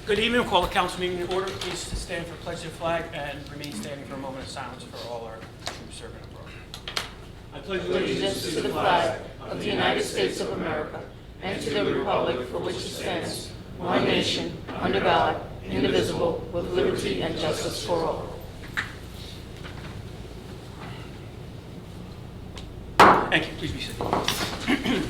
Good evening. We'll call the council meeting in order. Please stand for pledge of flag and remain standing for a moment of silence for all our troops serving abroad. I pledge allegiance to the flag of the United States of America and to the republic for which it stands, one nation, under God, indivisible, with liberty and justice for all. Thank you. Please be seated.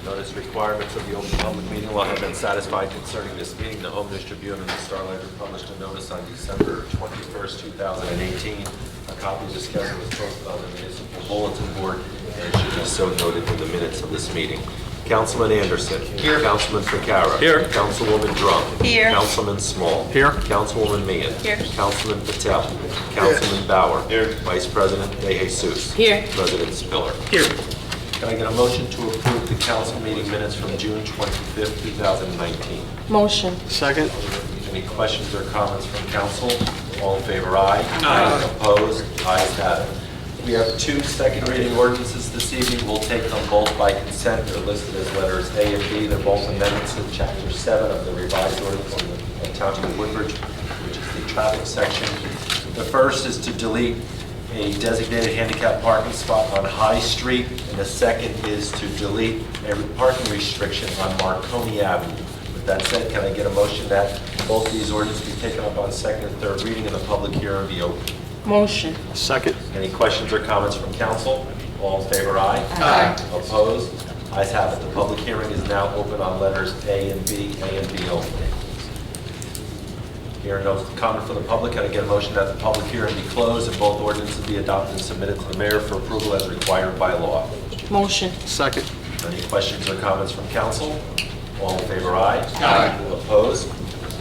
Notice requirements of the open public meeting law have been satisfied concerning this meeting. The Home News Tribune and the Star Ledger published a notice on December 21st, 2018. A copy of the schedule was posted on the municipal bulletin board and should be so noted in the minutes of this meeting. Councilman Anderson. Here. Councilman Ficarra. Here. Councilwoman Drum. Here. Councilman Small. Here. Councilwoman Meehan. Here. Councilman Patel. Councilman Bauer. Here. Vice President De Jesus. Here. President Spiller. Here. Can I get a motion to approve the council meeting minutes from June 25th, 2019? Motion. Second. Any questions or comments from council? All in favor, aye. Aye. Opposed? Ayes have it. We have two second reading ordinances this evening. We'll take them both by consent. They're listed as letters A and B. They're both amendments to Chapter 7 of the revised ordinance of the Township of Woodbridge, which is the traffic section. The first is to delete a designated handicap parking spot on High Street, and the second is to delete a parking restriction on Marconi Avenue. With that said, can I get a motion that both these ordinances be taken up on second and third reading and the public hearing be open? Motion. Second. Any questions or comments from council? All in favor, aye. Aye. Opposed? Ayes have it. The public hearing is now open on letters A and B only. Hearing no comment from the public, can I get a motion that the public hearing be closed and both ordinances be adopted and submitted to the mayor for approval as required by law? Motion. Second. Any questions or comments from council? All in favor, aye. Aye. Opposed?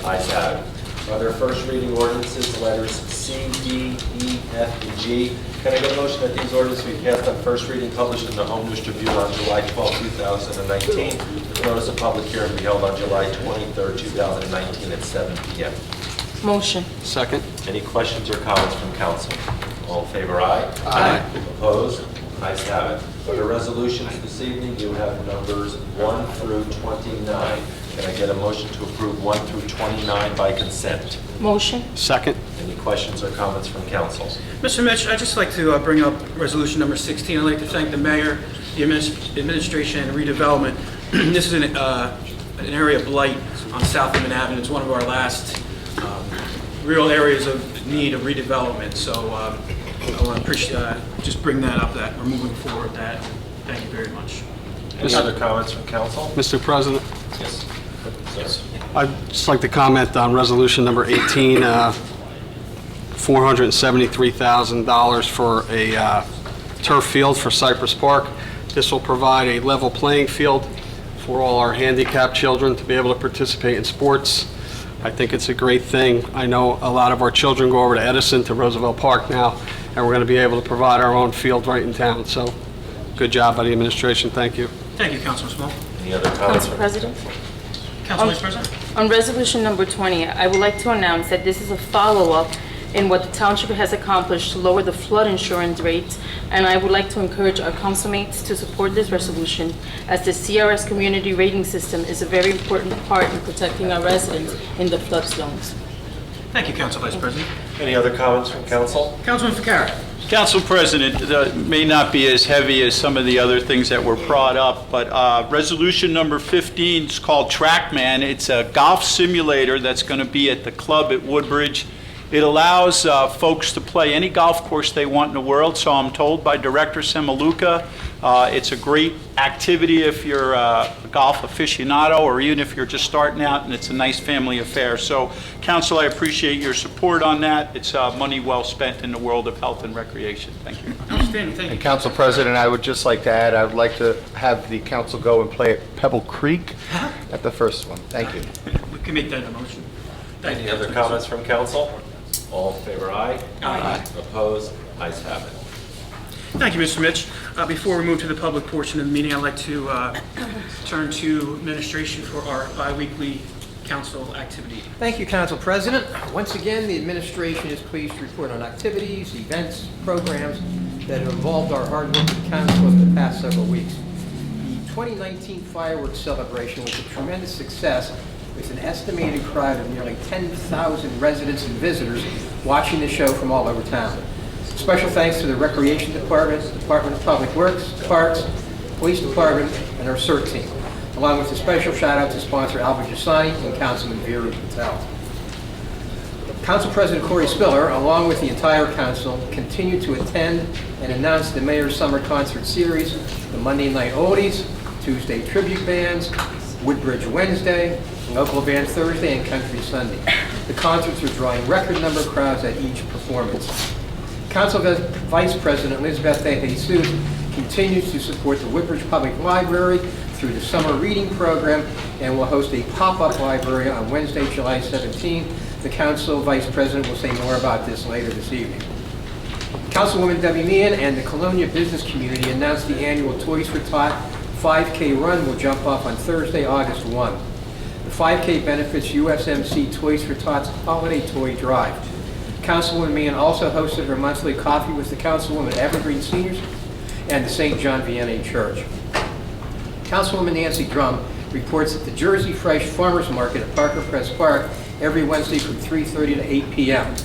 Ayes have it. Are there first reading ordinances, letters C, D, E, F, and G? Can I get a motion that these ordinances be passed on first reading, published in the Home News Tribune on July 12, 2019? The notice of public hearing be held on July 23, 2019 at 7 p.m. Motion. Second. Any questions or comments from council? All in favor, aye. Aye. Opposed? Ayes have it. For the resolutions this evening, you have numbers 1 through 29. Can I get a motion to approve 1 through 29 by consent? Motion. Second. Any questions or comments from council? Mr. Mitch, I'd just like to bring up resolution number 16. I'd like to thank the mayor, the administration, and redevelopment. This is an area of blight on South Inman Avenue. It's one of our last real areas of need of redevelopment. So I want to appreciate, just bring that up, that we're moving forward with that. Thank you very much. Any other comments from council? Mr. President, Yes. Yes. I'd just like to comment on resolution number 18, $473,000 for a turf field for Cypress Park. This will provide a level playing field for all our handicapped children to be able to participate in sports. I think it's a great thing. I know a lot of our children go over to Edison, to Roosevelt Park now, and we're going to be able to provide our own field right in town. So, good job by the administration. Thank you. Thank you, Councilman Small. Any other comments? Council President. Council Vice President? On resolution number 20, I would like to announce that this is a follow-up in what the township has accomplished to lower the flood insurance rates, and I would like to encourage our councilmates to support this resolution, as the CRS community rating system is a very important part in protecting our residents in the flood zones. Thank you, Council Vice President. Any other comments from council? Councilman Ficarra. Council President, may not be as heavy as some of the other things that were brought up, but resolution number 15 is called TrackMan. It's a golf simulator that's going to be at the club at Woodbridge. It allows folks to play any golf course they want in the world, so I'm told by Director Semaluka. It's a great activity if you're a golf aficionado or even if you're just starting out, and it's a nice family affair. So, Council, I appreciate your support on that. It's money well spent in the world of health and recreation. Thank you. Outstanding, thank you. And Council President, I would just like to add, I would like to have the council go and play at Pebble Creek at the first one. Thank you. We can make that a motion. Thank Any you. other comments from council? All in favor, aye. Aye. Opposed? Ayes have it. Thank you, Mr. Mitch. Before we move to the public portion of the meeting, I'd like to turn to administration for our biweekly council activity. Thank you, Council President. Once again, the administration is pleased to report on activities, events, programs that have involved our hard-working council over the past several weeks. The 2019 fireworks celebration was a tremendous success with an estimated crowd of nearly 10,000 residents and visitors watching the show from all over town. Special thanks to the Recreation Department, Department of Public Works, Parks, Police Department, and our CERT team, along with a special shout out to sponsor Albert Giussani and Councilman Vera Patel. Council President Corey Spiller, along with the entire council, continued to attend and announce the Mayor's Summer Concert Series, the Monday Night Oldies, Tuesday Tribute Bands, Woodbridge Wednesday, local band Thursday, and Country Sunday. The concerts are drawing record number of crowds at each performance. Council Vice President Elizabeth De Jesus continues to support the Woodbridge Public Library through the summer reading program and will host a pop-up library on Wednesday, July 17. The Council Vice President will say more about this later this evening. Councilwoman Debbie Meehan and the Colonia business community announced the annual Toys for Tot 5K run will jump off on Thursday, August 1. The 5K benefits USMC Toys for Tots Holiday Toy Drive. Councilwoman Meehan also hosted her monthly coffee with the Councilwoman Evergreen Seniors and the St. John Vianney Church. Councilwoman Nancy Drum reports that the Jersey Fresh Farmers Market at Parker Press Park every Wednesday from 3:30 to 8 p.m.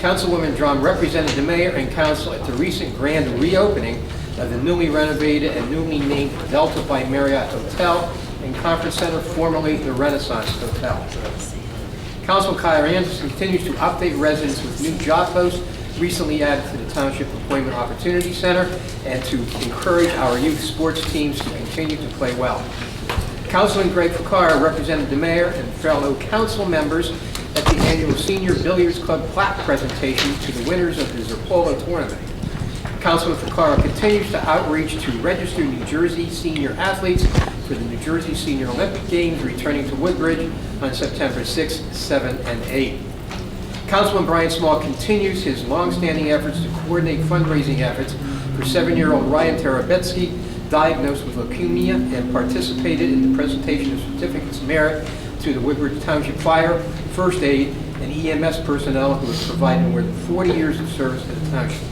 Councilwoman Drum represented the mayor and council at the recent grand reopening of the newly renovated and newly named Delta by Marriott Hotel and Conference Center, formerly the Renaissance Hotel. Councilman Kyle Anderson continues to update residents with new job posts recently added to the Township Employment Opportunity Center and to encourage our youth sports teams to continue to play well. Councilman Greg Ficarra represented the mayor and fellow council members at the annual Senior Billiards Club plaque presentation to the winners of the Zerpolo tournament. Councilman Ficarra continues to outreach to registered New Jersey senior athletes for the New Jersey Senior Olympic Games returning to Woodbridge on September 6, 7, and 8. Councilman Brian Small continues his long-standing efforts to coordinate fundraising efforts for 7-year-old Ryan Terabetsky, diagnosed with leukemia, and participated in the presentation of certificates of merit to the Woodbridge Township Fire, First Aid, and EMS personnel who have provided more than 40 years of service to the township.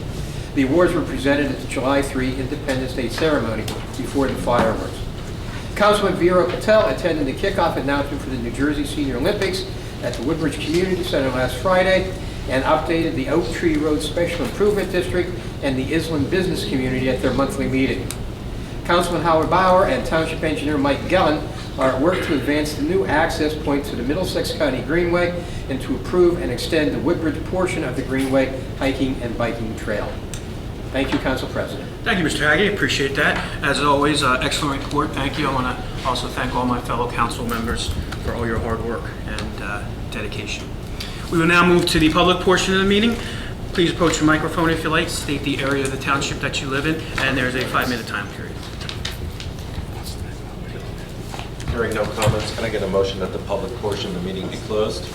The awards were presented at the July 3 Independence Day ceremony before the fireworks. Councilman Vera Patel attended the kickoff announcement for the New Jersey Senior Olympics at the Woodbridge Community Center last Friday and updated the Oak Tree Road Special Improvement District and the Island Business Community at their monthly meeting. Councilman Howard Bauer and Township Engineer Mike Gellin are at work to advance the new access point to the Middlesex County Greenway and to approve and extend the Woodbridge portion of the Greenway hiking and biking trail. Thank you, Council President. Thank you, Mr. Hagy. Appreciate that. As always, excellent report. Thank you. I want to also thank all my fellow council members for all your hard work and dedication. We will now move to the public portion of the meeting. Please approach your microphone if you like. State the area of the township that you live in, and there's a 5-minute time period. Hearing no comments, can I get a motion that the public portion of the meeting be closed?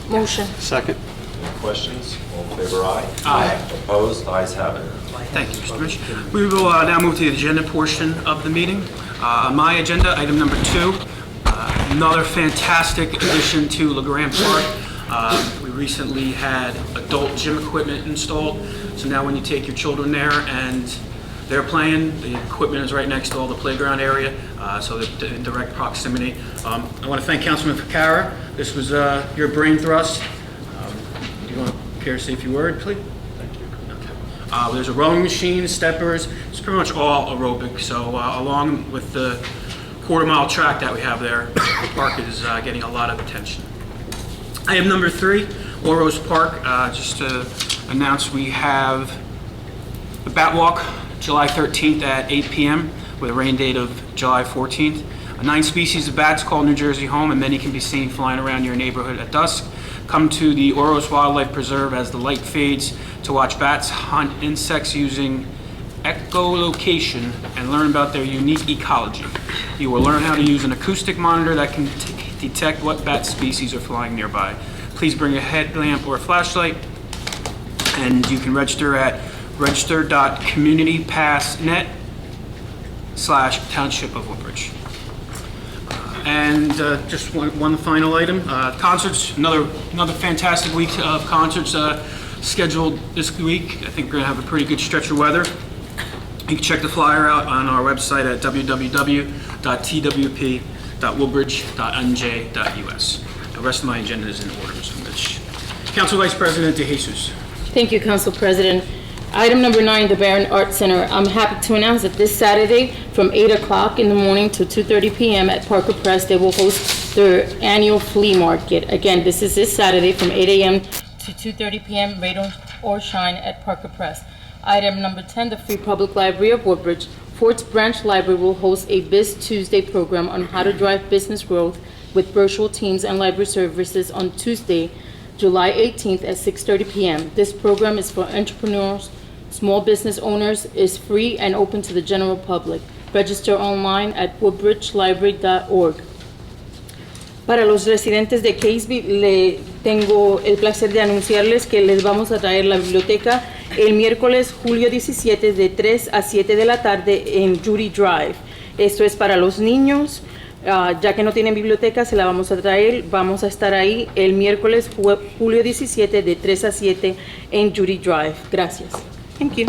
Motion. Second. Any questions? All in favor, aye? Aye. Opposed? Ayes have it. Thank you, Mr. Rich. We will now move to the agenda portion of the meeting. On my agenda, item number 2, another fantastic addition to LeGrand Park. We recently had adult gym equipment installed, so now when you take your children there and they're playing, the equipment is right next to all the playground area, so they're in direct proximity. I want to thank Councilman Ficarra. This was your brain thrust. Do you want to care to say a few words, please? There's a rowing machine, steppers. It's pretty much all aerobic. So along with the quarter-mile track that we have there, the park is getting a lot of attention. Item number 3, Orrose Park. Just to announce, we have the Bat Walk, July 13th at 8 p.m. with a rain date of July 14th. 9 species of bats call New Jersey home, and many can be seen flying around your neighborhood at dusk. Come to the Orrose Wildlife Preserve as the light fades to watch bats hunt insects using echolocation and learn about their unique ecology. You will learn how to use an acoustic monitor that can detect what bat species are flying nearby. Please bring a headlamp or a flashlight, and you can register at register.communitypassnet/Township of Woodbridge. And just one final item, concerts, another fantastic week of concerts scheduled this week. I think we're gonna have a pretty good stretch of weather. You can check the flyer out on our website at www.twp.woodbridge.nj.us. The rest of my agenda is in order, Mr. Mitch. Council Vice President DeJesus. Thank you, Council President. Item number 9, the Barron Arts Center. I'm happy to announce that this Saturday from 8 o'clock in the morning to 2:30 p.m. at Parker Press, they will host their annual flea market. Again, this is this Saturday from 8 a.m. to 2:30 p.m. Rain or shine at Parker Press. Item number 10, the Free Public Library of Woodbridge. Fort's Branch Library will host a Biz Tuesday program on how to drive business growth with virtual teams and library services on Tuesday, July 18th at 6:30 p.m. This program is for entrepreneurs, small business owners, is free and open to the general public. Register online at woodbridgelibrary.org. Para los residentes de Caseby, le tengo el placer de anunciarles que les vamos a traer la biblioteca el miércoles julio 17 de 3 a 7 de la tarde en Judy Drive. Esto es para los niños, ya que no tienen biblioteca, se la vamos a traer. Vamos a estar ahí el miércoles julio 17 de 3 a 7 en Judy Drive. Gracias. Thank you.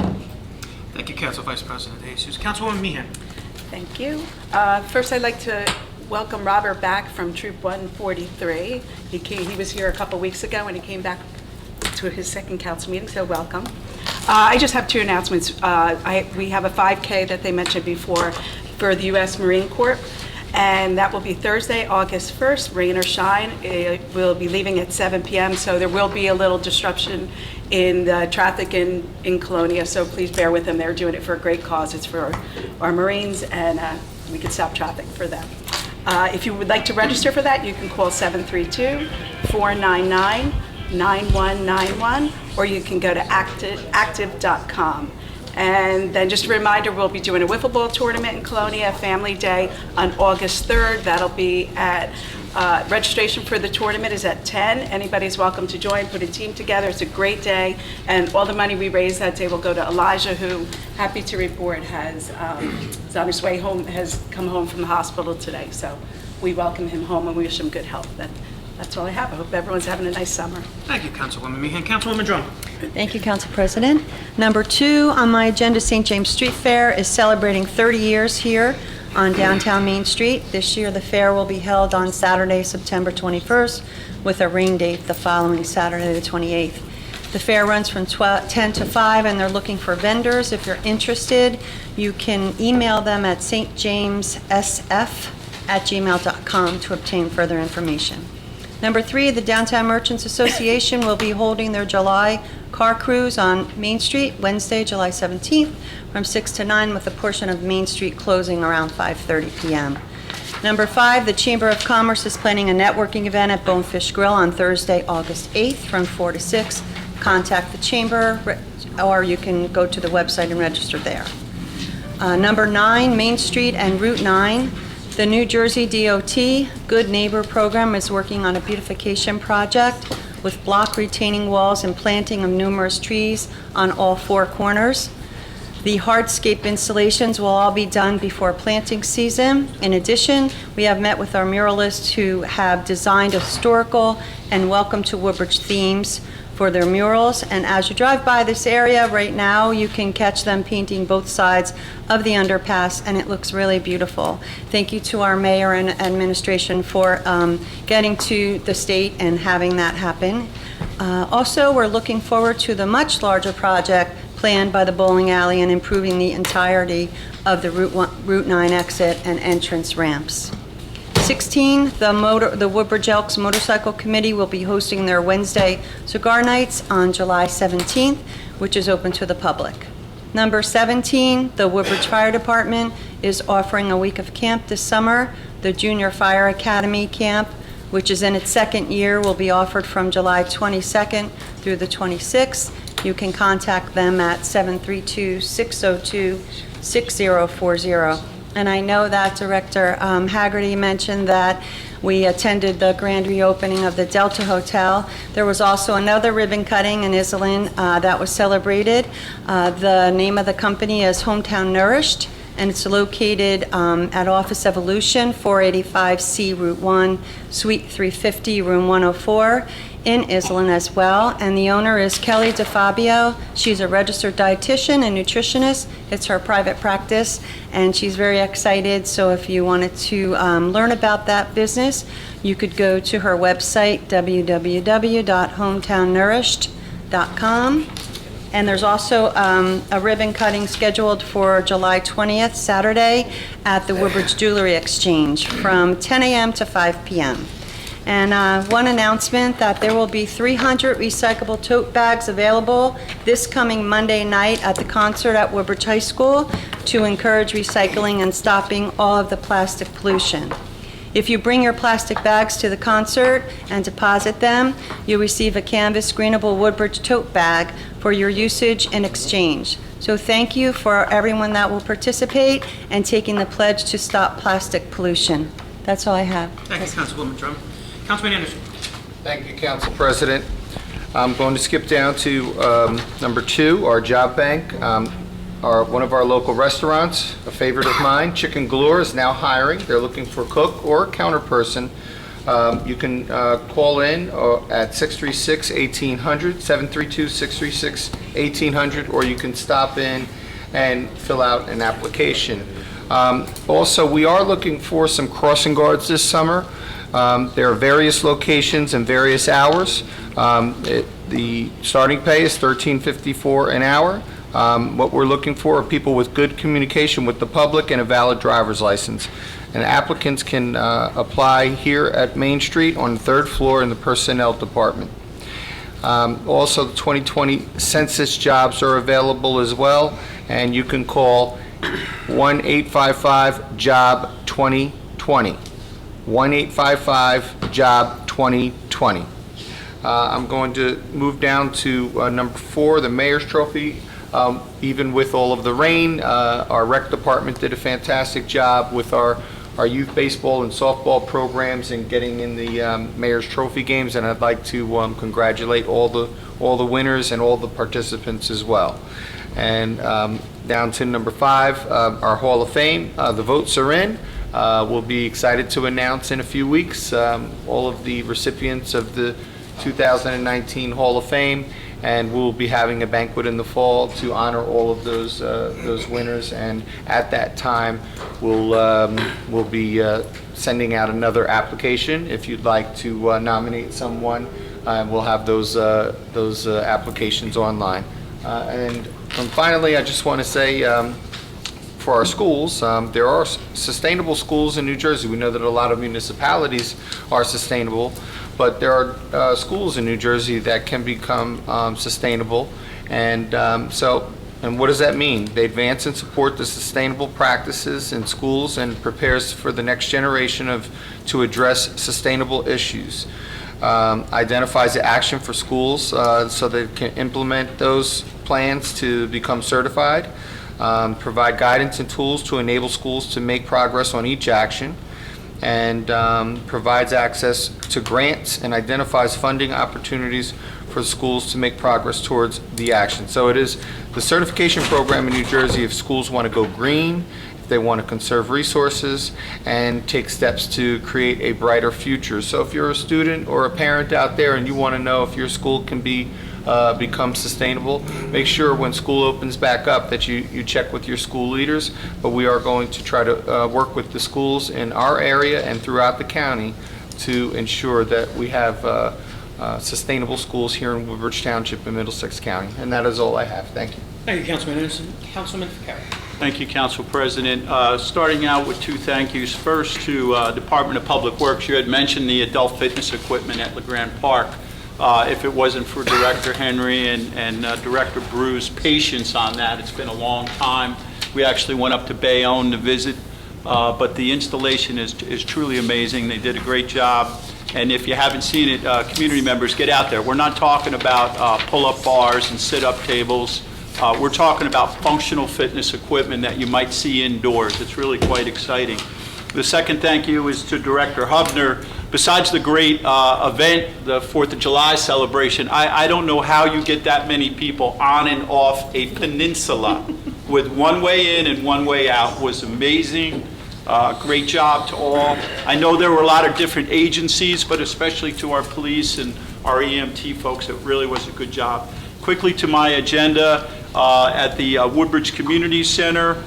Thank you, Council Vice President DeJesus. Councilwoman Meehan. Thank you. First, I'd like to welcome Robert back from Troop 143. He was here a couple weeks ago, and he came back to his second council meeting, so welcome. I just have two announcements. We have a 5K that they mentioned before for the U.S. Marine Corps, and that will be Thursday, August 1st, rain or shine. We'll be leaving at 7 p.m., so there will be a little disruption in the traffic in Colonia, so please bear with them. They're doing it for a great cause. It's for our Marines, and we can stop traffic for them. If you would like to register for that, you can call 732-499-9191, or you can go to active.com. And then just a reminder, we'll be doing a wiffle ball tournament in Colonia, Family Day on August 3rd. That'll be at, registration for the tournament is at 10. Anybody's welcome to join, put a team together. It's a great day. And all the money we raise that day will go to Elijah, who, happy to report, is on his way home, has come home from the hospital today. So we welcome him home and we wish him good health. That's all I have. I hope everyone's having a nice summer. Thank you, Councilwoman Meehan. Councilwoman Drum. Thank you, Council President. Number 2 on my agenda, St. James Street Fair is celebrating 30 years here on downtown Main Street. This year, the fair will be held on Saturday, September 21st, with a rain date the following Saturday, the 28th. The fair runs from 10 to 5, and they're looking for vendors. If you're interested, you can email them at stjamessf@gmail.com to obtain further information. Number 3, the Downtown Merchants Association will be holding their July car cruise on Main Street, Wednesday, July 17th, from 6 to 9, with a portion of Main Street closing around 5:30 p.m. Number 5, the Chamber of Commerce is planning a networking event at Bonefish Grill on Thursday, August 8th, from 4 to 6. Contact the Chamber, or you can go to the website and register there. Number 9, Main Street and Route 9. The New Jersey DOT Good Neighbor Program is working on a beautification project with block retaining walls and planting of numerous trees on all 4 corners. The hardscape installations will all be done before planting season. In addition, we have met with our muralists who have designed historical and welcome to Woodbridge themes for their murals. And as you drive by this area right now, you can catch them painting both sides of the underpass, and it looks really beautiful. Thank you to our mayor and administration for getting to the state and having that happen. Also, we're looking forward to the much larger project planned by the bowling alley and improving the entirety of the Route 9 exit and entrance ramps. 16, the Woodbridge Elks Motorcycle Committee will be hosting their Wednesday cigar nights on July 17th, which is open to the public. Number 17, the Woodbridge Fire Department is offering a week of camp this summer. The Junior Fire Academy Camp, which is in its second year, will be offered from July 22nd through the 26th. You can contact them at 732-602-6040. And I know that Director Haggerty mentioned that We attended the grand reopening of the Delta Hotel. There was also another ribbon cutting in Iselin that was celebrated. The name of the company is Hometown Nourished, and it's located at Office Evolution, 485C Route 1, Suite 350, Room 104, in Iselin as well. And the owner is Kelly DeFabio. She's a registered dietitian and nutritionist. It's her private practice, and she's very excited. So if you wanted to learn about that business, you could go to her website, www.hometownnourished.com. And there's also a ribbon cutting scheduled for July 20th, Saturday, at the Woodbridge Jewelry Exchange from 10 a.m. to 5 p.m. And one announcement that there will be 300 recyclable tote bags available this coming Monday night at the concert at Woodbridge High School to encourage recycling and stopping all of the plastic pollution. If you bring your plastic bags to the concert and deposit them, you'll receive a canvas greenable Woodbridge tote bag for your usage and exchange. So thank you for everyone that will participate and taking the pledge to stop plastic pollution. That's all I have. Thank you, Councilwoman Drum. Councilman Anderson. Thank you, Council President. I'm going to skip down to number 2, our job bank. One of our local restaurants, a favorite of mine, Chicken Galore, is now hiring. They're looking for a cook or a counter person. You can call in at 636-1800, 732-636-1800, or you can stop in and fill out an application. Also, we are looking for some crossing guards this summer. There are various locations and various hours. The starting pay is $13.54 an hour. What we're looking for are people with good communication with the public and a valid driver's license. And applicants can apply here at Main Street on the 3rd floor in the Personnel Department. Also, the 2020 census jobs are available as well, and you can call 1-855-JOB-2020. 1-855-JOB-2020. I'm going to move down to number 4, the Mayor's Trophy. Even with all of the rain, our rec department did a fantastic job with our youth baseball and softball programs and getting in the Mayor's Trophy games, and I'd like to congratulate all the winners and all the participants as well. And down to number 5, our Hall of Fame. The votes are in. We'll be excited to announce in a few weeks all of the recipients of the 2019 Hall of Fame, and we'll be having a banquet in the fall to honor all of those winners. And at that time, we'll be sending out another application if you'd like to nominate someone. We'll have those applications online. And finally, I just want to say, for our schools, there are sustainable schools in New Jersey. We know that a lot of municipalities are sustainable, but there are schools in New Jersey that can become sustainable. And and what does that mean? They advance and support the sustainable practices in schools and prepares for the next generation to address sustainable issues. Identifies the action for schools so they can implement those plans to become certified. Provide guidance and tools to enable schools to make progress on each action, and provides access to grants and identifies funding opportunities for schools to make progress towards the action. So it is the certification program in New Jersey if schools want to go green, if they want to conserve resources, and take steps to create a brighter future. So if you're a student or a parent out there and you want to know if your school can become sustainable, make sure when school opens back up that you check with your school leaders. But we are going to try to work with the schools in our area and throughout the county to ensure that we have sustainable schools here in Woodbridge Township and Middlesex County. And that is all I have. Thank you. Thank you, Councilman Anderson. Councilman Ficarra. Thank you, Council President. Starting out with 2 thank yous. First to Department of Public Works. You had mentioned the adult fitness equipment at LeGrand Park. If it wasn't for Director Henry and Director Brew's patience on that, it's been a long time. We actually went up to Bayonne to visit, but the installation is truly amazing. They did a great job. And if you haven't seen it, community members, get out there. We're not talking about pull-up bars and sit-up tables. We're talking about functional fitness equipment that you might see indoors. It's really quite exciting. The second thank you is to Director Hubner. Besides the great event, the 4th of July celebration, I don't know how you get that many people on and off a peninsula with one way in and one way out. It was amazing. Great job to all. I know there were a lot of different agencies, but especially to our police and our EMT folks, it really was a good job. Quickly to my agenda, at the Woodbridge Community Center,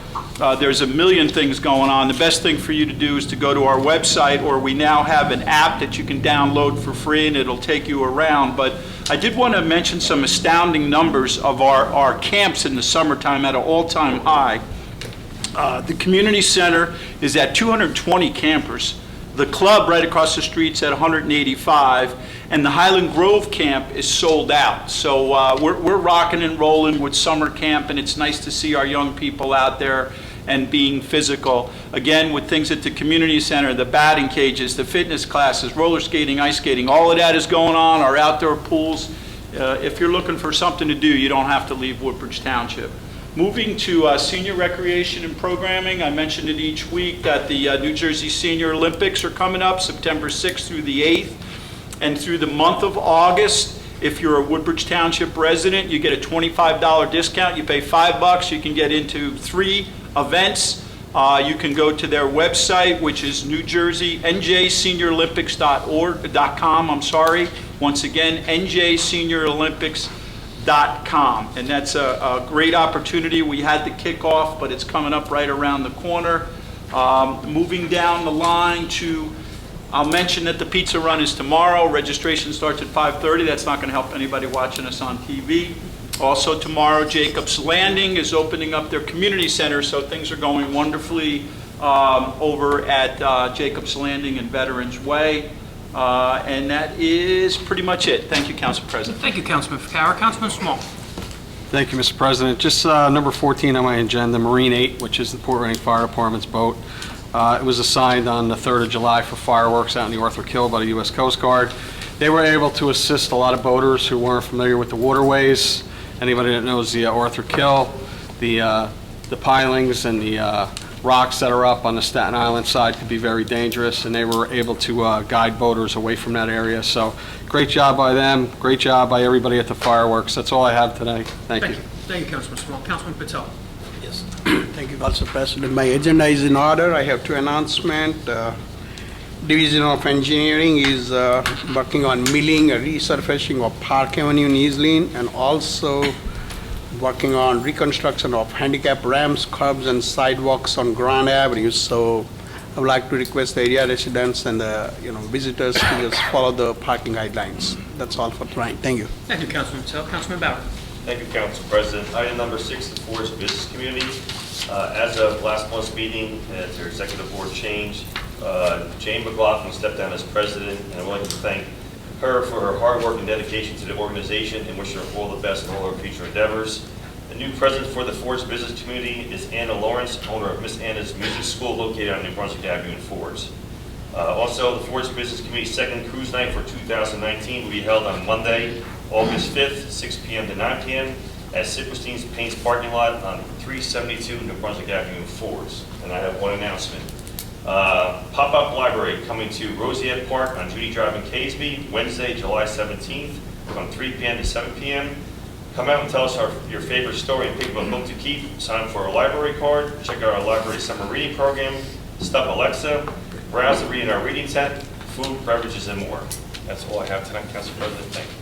there's a million things going on. The best thing for you to do is to go to our website, or we now have an app that you can download for free and it'll take you around. But I did want to mention some astounding numbers of our camps in the summertime at an all-time high. The community center is at 220 campers. The club right across the street's at 185, and the Highland Grove camp is sold out. So we're rocking and rolling with summer camp, and it's nice to see our young people out there and being physical. Again, with things at the community center, the batting cages, the fitness classes, roller skating, ice skating, all of that is going on, our outdoor pools. If you're looking for something to do, you don't have to leave Woodbridge Township. Moving to senior recreation and programming, I mentioned it each week that the New Jersey Senior Olympics are coming up September 6th through the 8th. And through the month of August, if you're a Woodbridge Township resident, you get a $25 discount. You pay $5, you can get into 3 events. You can go to their website, which is njseniorolympics.com. I'm sorry. Once again, njseniorolympics.com. And that's a great opportunity. We had the kickoff, but it's coming up right around the corner. Moving down the line to, I'll mention that the pizza run is tomorrow. Registration starts at 5:30. That's not going to help anybody watching us on TV. Also tomorrow, Jacob's Landing is opening up their community center, so things are going wonderfully over at Jacob's Landing and Veterans Way. And that is pretty much it. Thank you, Council President. Thank you, Councilman Ficarra. Councilman Small. Thank you, Mr. President. Just number 14 on my agenda, Marine 8, which is the Port Reading Fire Department's boat. It was assigned on the 3rd of July for fireworks out in the Arthur Kill by the U.S. Coast Guard. They were able to assist a lot of boaters who weren't familiar with the waterways. Anybody that knows the Arthur Kill, the pilings and the rocks that are up on the Staten Island side could be very dangerous, and they were able to guide boaters away from that area. So great job by them, great job by everybody at the fireworks. That's all I have today. Thank you. Thank you, Councilman Small. Councilman Patel. Yes. Thank you, Council President. My agenda is in order. I have 2 announcements. Division of Engineering is working on milling and resurfacing of Park Avenue in East and also working on reconstruction of handicap ramps, curbs, and sidewalks on Grand Avenue. So I would like to request the area residents and the visitors to just follow the parking guidelines. That's all for tonight. Thank you. Thank you, Councilman Patel. Councilman Bauer. Thank you, Council President. Item number 6, the Forest Business Community. As of last month's meeting, at their executive board change, Jane McLaughlin stepped down as president, and I would like to thank her for her hard work and dedication to the organization and wish her all the best in all her future endeavors. The new president for the Forest Business Community is Anna Lawrence, owner of Miss Anna's Music School located on New Brunswick Avenue in Fords. Also, the Forest Business Committee's second cruise night for 2019 will be held on Monday, August 5th, 6 p.m. to 9 p.m. at Silverstein's Paints parking lot on 372 New Brunswick Avenue in Fords. And I have one announcement. Pop-up library coming to Rosiette Park on Judy Drive in Casby, Wednesday, July 17th, from 3 p.m. to 7 p.m. Come out and tell us your favorite story and pick up a book to keep. Sign up for our library card. Check out our library summer reading program. Stop Alexa. Browse and read in our reading tent. Food, beverages, and more. That's all I have tonight, Council President. Thank you.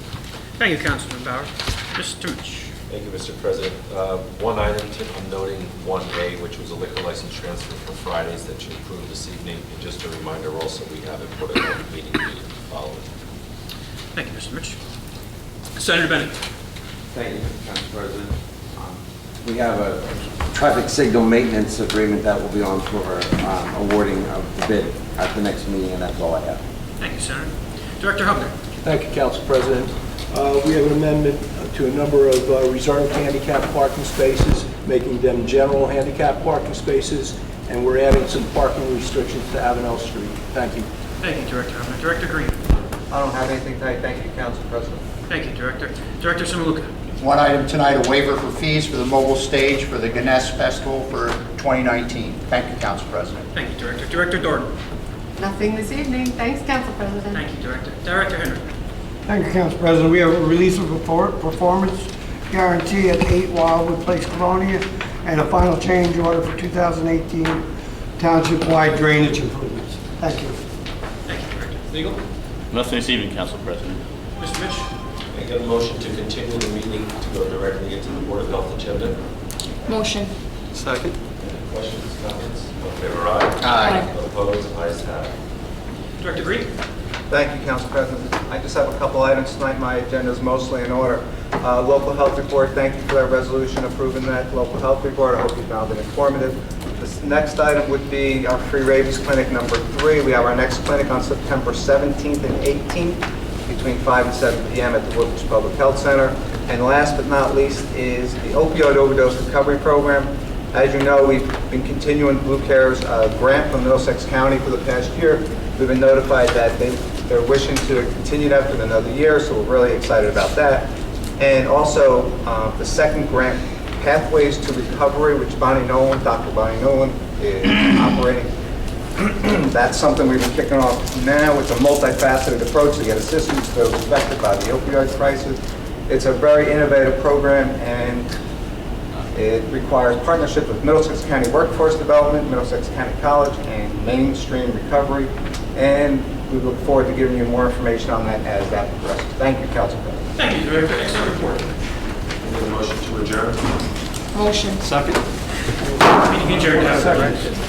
Thank you, Councilman Bauer. Mr. Mitch. Thank you, Mr. President. One item, I'm noting 1A, which was a liquor license transfer for Fridays that you approved this evening. And just a reminder also, we have a protocol meeting following. Thank you, Mr. Mitch. Senator Bennett. Thank you, Mr. Council President. We have a traffic signal maintenance agreement that will be on for awarding of the bid at the next meeting, and that's all I have. Thank you, Senator. Director Hubner. Thank you, Council President. We have an amendment to a number of reserved handicap parking spaces, making them general handicap parking spaces, and we're adding some parking restrictions to Avenel Street. Thank you. Thank you, Director Hubner. Director Green. I don't have anything tonight. Thank you, Council President. Thank you, Director. Director Simaluka. One item tonight, a waiver for fees for the mobile stage for the Ganesh Festival for 2019. Thank you, Council President. Thank you, Director. Director Dorn. Nothing this evening. Thanks, Council President. Thank you, Director. Director Henry. Thank you, Council President. We have a release of a performance guarantee at 8 Wildwood Place, Colonia, and a final change order for 2018 township-wide drainage improvements. Thank you. Thank you, Director. Legal. Nothing this evening, Council President. Mr. Mitch. Can I get a motion to continue the meeting to go directly into the Board of Health agenda? Motion. Second. Any questions, comments? All in favor, aye? Aye. Opposed, ayes have it. Director Green. Thank you, Council President. I just have a couple items tonight. My agenda is mostly in order. Local health report, thank you for that resolution approving that local health report. I hope you found it informative. This next item would be our free rabies clinic number 3. We have our next clinic on September 17th and 18th between 5 and 7 p.m. at the Woodbridge Public Health Center. And last but not least is the opioid overdose recovery program. As you know, we've been continuing Blue Care's grant from Middlesex County for the past year. We've been notified that they're wishing to continue that for another year, so we're really excited about that. And also, the second grant, Pathways to Recovery, which Dr. Bonnie Nolan is operating. That's something we've been kicking off now. It's a multifaceted approach to get assistance to those affected by the opioid crisis. It's a very innovative program, and it requires partnership with Middlesex County Workforce Development, Middlesex County College, and Mainstream Recovery. And we look forward to giving you more information on that as that progresses. Thank you, Council President. Thank you, Director. Excellent report. Can I get a motion to adjourn? Motion. Second. Meeting adjourned. Have a good night.